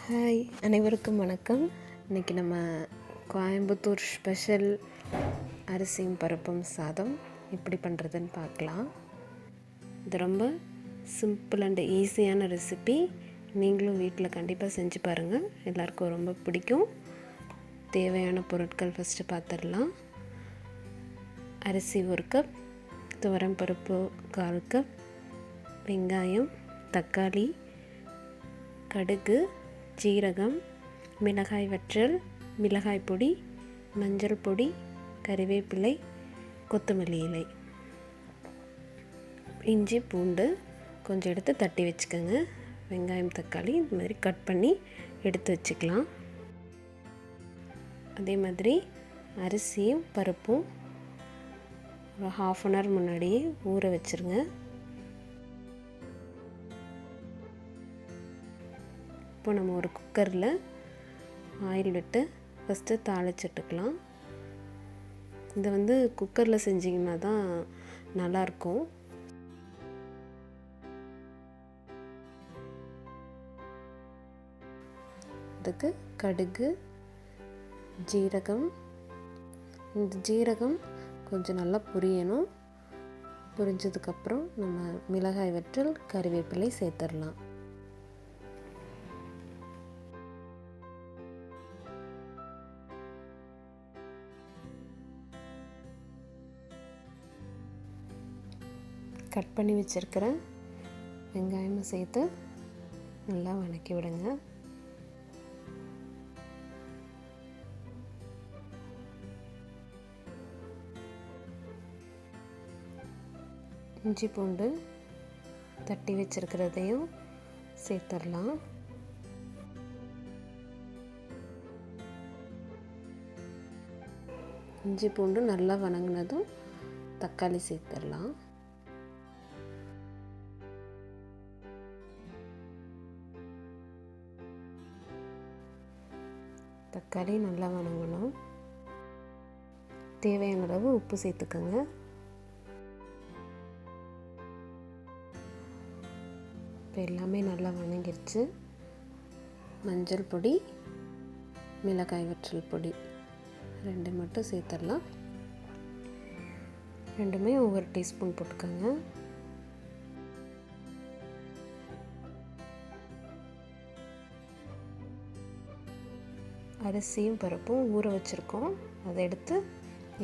Hi, அனைவருக்கும் வணக்கம். இன்றைக்கி நம்ம கோயம்புத்தூர் ஸ்பெஷல் அரிசியும் பருப்பும் சாதம் எப்படி பண்ணுறதுன்னு பார்க்கலாம். இது ரொம்ப சிம்பிள் அண்ட் ஈஸியான ரெசிபி. நீங்களும் வீட்டில் கண்டிப்பாக செஞ்சு பாருங்கள், எல்லாருக்கும் ரொம்ப பிடிக்கும். தேவையான பொருட்கள் ஃபஸ்ட்டு பார்த்துடலாம். அரிசி 1 கப், துவரம் பருப்பு 1/4 கப், வெங்காயம், தக்காளி, கடுகு, ஜீரகம், மிளகாய் வற்றல், மிளகாய் பொடி, மஞ்சள் பொடி, கறிவேப்பிலை, கொத்தமல்லி இலை, இஞ்சி பூண்டு கொஞ்சம் எடுத்து தட்டி வச்சுக்கோங்க. வெங்காயம் தக்காளி இந்த மாதிரி கட் பண்ணி எடுத்து வச்சுக்கலாம். அதே மாதிரி அரிசியும் பருப்பும் ஒரு 1/2 அன் ஹவர் முன்னாடியே ஊற வச்சுருங்க. இப்போ நம்ம ஒரு குக்கரில் ஆயில் விட்டு ஃபஸ்ட்டு தாளிச்சிட்டுக்கலாம். இதை குக்கரில் செஞ்சிங்கன்னா தான் நல்லாயிருக்கும். இதுக்கு கடுகு, ஜீரகம், இந்த ஜீரகம் கொஞ்சம் நல்லா பொரியணும். பொரிஞ்சதுக்கப்புறம் நம்ம மிளகாய் வற்றல், கறிவேப்பிலை சேர்த்துடலாம். கட் பண்ணி வச்சுருக்கிற வெங்காயமும் சேர்த்து நல்லா வதக்கி விடுங்க. இஞ்சி பூண்டு தட்டி வச்சுருக்கிறதையும் சேர்த்துடலாம். இஞ்சி பூண்டு நல்லா வதங்கினதும் தக்காளி சேர்த்துடலாம். தக்காளி நல்லா வதங்கணும். தேவையான அளவு உப்பு சேர்த்துக்கோங்க. இப்போ எல்லாமே நல்லா வதங்கிடுச்சு. மஞ்சள் பொடி, மிளகாய் வற்றல் பொடி 2 மட்டும் சேர்த்துடலாம். 2மே ஒவ்வொரு டீஸ்பூன் போட்டுக்கோங்க. அரிசியும் பருப்பும் ஊற வச்சுருக்கோம், அதை எடுத்து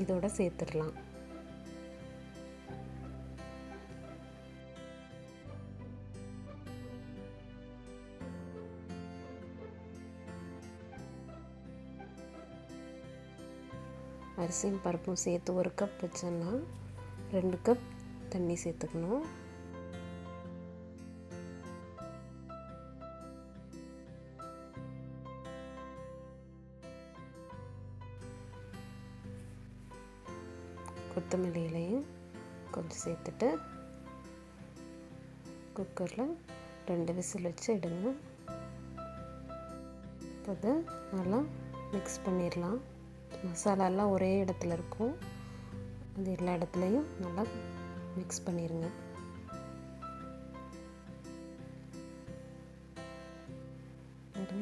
இதோட சேர்த்துடலாம். அரிசியும் பருப்பும் சேர்த்து 1 கப் வச்சோன்னா 2 கப் தண்ணி சேர்த்துக்கணும். கொத்தமல்லி இலையும் கொஞ்சம் சேர்த்துட்டு குக்கரில் 2 விசில் வச்சு எடுங்க. இப்போ அதை நல்லா மிக்ஸ் பண்ணிடலாம். மசாலாலாம் ஒரே இடத்துல இருக்கும், அது எல்லா இடத்துலையும் நல்லா மிக்ஸ் பண்ணிடுங்க.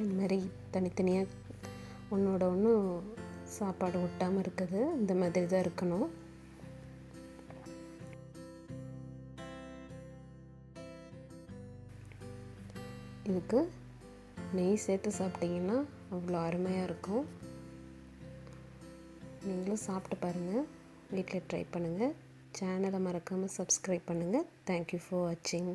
இந்த மாதிரி தனித்தனியாக ஒன்றோட ஒன்று சாப்பாடு ஒட்டாமல் இருக்குது, இந்த மாதிரி தான் இருக்கணும். இதுக்கு நெய் சேர்த்து சாப்பிட்டிங்கன்னா அவ்வளோ அருமையாக இருக்கும். நீங்களும் சாப்பிட்டு பாருங்கள், வீட்டில் ட்ரை பண்ணுங்கள். சேனலை மறக்காமல் சப்ஸ்கிரைப் பண்ணுங்கள். தேங்க்யூ ஃபார் வாட்சிங்.